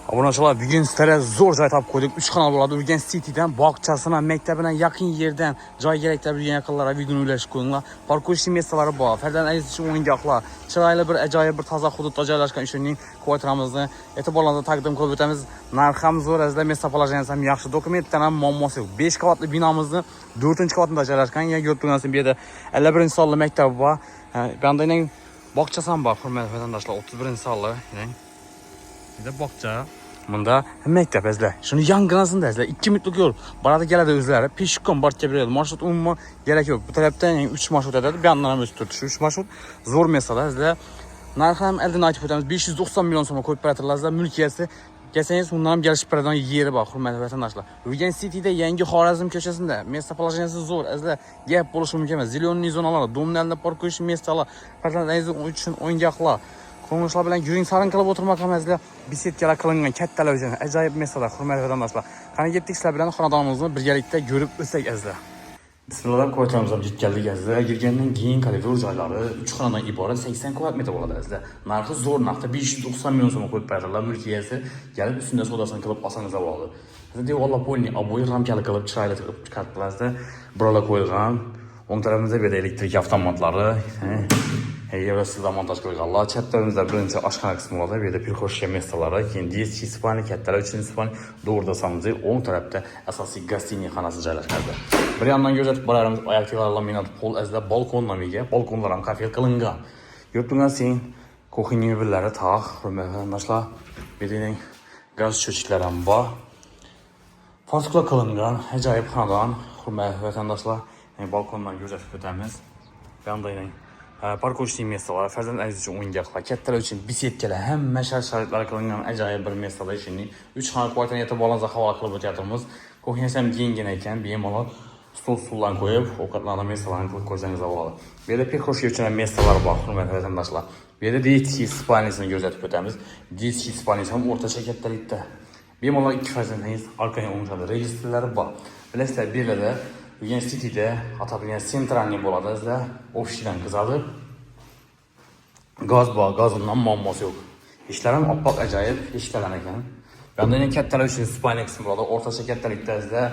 Obunachilar, bugun sizlarga zo'r joy topib qo'ydik. 3 kanal bo'ladi. Urganch Citydan, bog'chasidan, maktabidan yaqin yerdan joy kerakda bo'lgan yaqinlarga videoni ulashib qo'yinglar. Parkovchi mestalari bor. Farzand aziz uchun o'yingohlar, chiroyli bir ajoyib bir toza hududda joylashgan o'shaning kvartiramizni e'tiborlaringizga taqdim qilib o'tamiz. Narx ham zo'r, azizlar, mesta polajyaniyasi ham yaxshi, dokumentdan ham muammosi yo'q. 5 qavatli binomizni 4-qavatida joylashgan. Yangi yurt binosining bu yerda 51-sonli maktab bor. Bandaning bog'chasi ham bor, hurmatli vatandoshlar. 31-sonli, Bizda bog'cha. Bunda maktab azizlar. Shuni yanginasida azizlar 2 minutlik yo'l. Boradi keladi o'zlari. Peshkom borib keladi. Marshrut umuman kerak yo'q. Bu tarafdan 3 marshrut o'tadi. Bu yoqdan ham o'tib turdi. Shu 3 marshrut zo'r masala azizlar. Narxi ham oldin aytib o'tamiz. 590 million so'm ko'paytiriladi. Mulkiyasi kelsangiz undan ham kelishib beradigan yeri bor, hurmatli vatandoshlar. Urganch Cityda yangi Xorazm ko'chasida mesta polajyaniyasi zo'r azizlar. Gap bo'lishi mumkin emas. Zelyoniy zonalar, domnalni parkovchi mestalar, farzandlaringiz uchun o'yingohlar. Qo'ng'ishlar bilan yuring sarin qilib o'tirmoq hamazlar bisetkalar qilingan kattalar uchun ajoyib mesalar, hurmatli vatandoshlar. Qani ketdik sizlar bilan xonadonimizni birgalikda ko'rib o'tsak azizlar. Bismillah, kvartiramizga yetib keldik azizlar. Girgandan keyin koridor joylari 3 xonadan iborat 80 kvadrat metr bo'ladi azizlar. Narxi zo'r narxda 590 million so'm qo'yib beriladi. Mulkiyasi kelib ustida savdosini qilib olsangiz bo'ladi. Sizlar devorlar polni oboy ramkali qilib chiroyli qilib chiqaribsizlar. Birolar qo'yilgan. O'ng tarafimizda bu yerda elektrik avtomatlari, Yevrosida montaj qilganlar. Chatlarimizda birinchi oshxona qismi bor. Bu yerda pirxoshga mestalari, keyin DSC spani, kattalar uchun spani, to'g'rida sanzir, o'ng tarafda asosiy gastiniy xonasi joylashgan. Bir yandan ko'rsatib boramiz, oyoqlar laminat pol azizlar, balkonlarga, balkonlar ham qafil qilingan. Yurtdan sen kuxnya mebellari taq, hurmatli vatandoshlar, bu yerda gaz cho'chiklari ham bor. Fasklar qilingan, ajoyib xonadon, hurmatli vatandoshlar. Balkondan ko'rsatib o'tamiz. Bandayning parkovchi mesalar, farzand aziz uchun o'yingohlar, kattalar uchun bisetkalar, hamma shart-sharoitlar qilingan ajoyib bir mesalar ishini 3 xona kvartirani e'tiboringizga havola qilib o'tyapmiz. Kuxnyasi ham kengina ekan, bemalol stol-stullarni qo'yib, ovqatlarni mesalarni qilib qo'ysangiz bo'ladi. Bu yerda pirxoshka uchun mesalar bor, hurmatli vatandoshlar. Bu yerda DSC spanisini ko'rsatib o'tamiz. DSC spanis ham o'rtacha kattalikda. Bemalol 2 farzandingiz orqaga o'ngishadi. Registrlari bor. Bilasizlar, bu yerda Urganch Cityda atabilgan sentralniy bo'ladi azizlar. Ofisdan qizadi. Gaz bor, gazdan muammosi yo'q. Ishlar ham oppoq ajoyib ishlagan ekan. Bundan kattalar uchun spayni qismi bo'ladi. O'rtacha kattalikda azizlar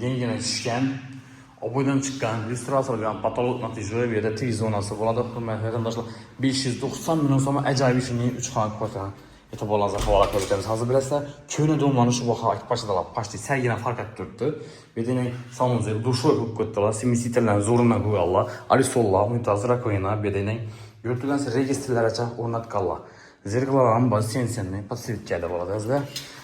yengina tushgan, oboydan chiqqan, lyustratsiya bilan patolog natijali bu yerda T zonasi bo'ladi. Hurmatli vatandoshlar, 590 million so'm ajoyib ishning 3 xona kvartira e'tiboringizga havola qilib o'tamiz. Hozir bilasizlar, ko'ni domlani shu baho ekipajdalar почти sargina farq etib turibdi. Bu yerda samozel dushoy bo'lib ketdilar, simisitirlar zo'rina qo'yganlar, arisollar, muntazir rakovina, bu yerda yurtdan registrlaricha o'rnatganlar. Zerglar ham bor, sensenni podсветкада bo'ladi azizlar.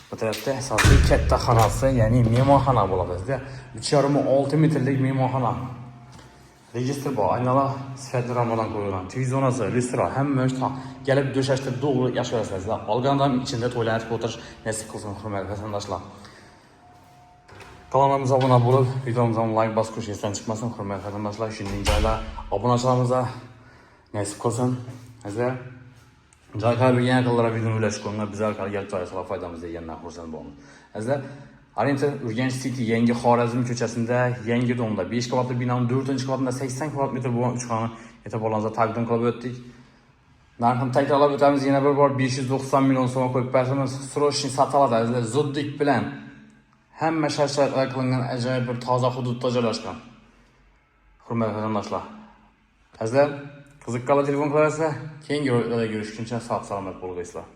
Bu tarafda asosiy katta xonasi, ya'ni mehmonxona bo'ladi azizlar. 3,5-6 metrlik mehmonxona. Registr bor, aynalar sifatli ramodan qo'yilgan. To'y zonasi, restoran, hamma ishda kelib do'shashda to'g'ri yashayapsizlar. Olgandan ichida to'ylanib o'tirish nasib qilsin, hurmatli vatandoshlar. Kanalimizga obuna bo'lib, videomizni like bosib esdan chiqmasin, hurmatli vatandoshlar. Shunday joylar obunachilarimizga nasib qilsin. Azizlar, joy qilgan yaqinlarga videoni ulashib qo'yinglar. Bizlar qilgan joylar foydamiz degandan xursand bo'lamiz. Azizlar, Arinta Urganch City yangi Xorazm ko'chasida, yangi domda 5 qavatli binoning 4-qavatida 80 kvadrat metr bo'lgan 3 xona e'tiboringizga taqdim qilib o'tdik. Narxini takrorlab o'tamiz yana bir bor 590 million so'm qo'yib beramiz. Srochniy sotiladi azizlar, zudlik bilan. Hamma shart-sharoitlar qilingan ajoyib bir toza hududda joylashgan. Hurmatli vatandoshlar. Azizlar, qiziqqanlar telefon qilasizlar. Keyingi videoda ko'rishguncha sog' salomat bo'linglar.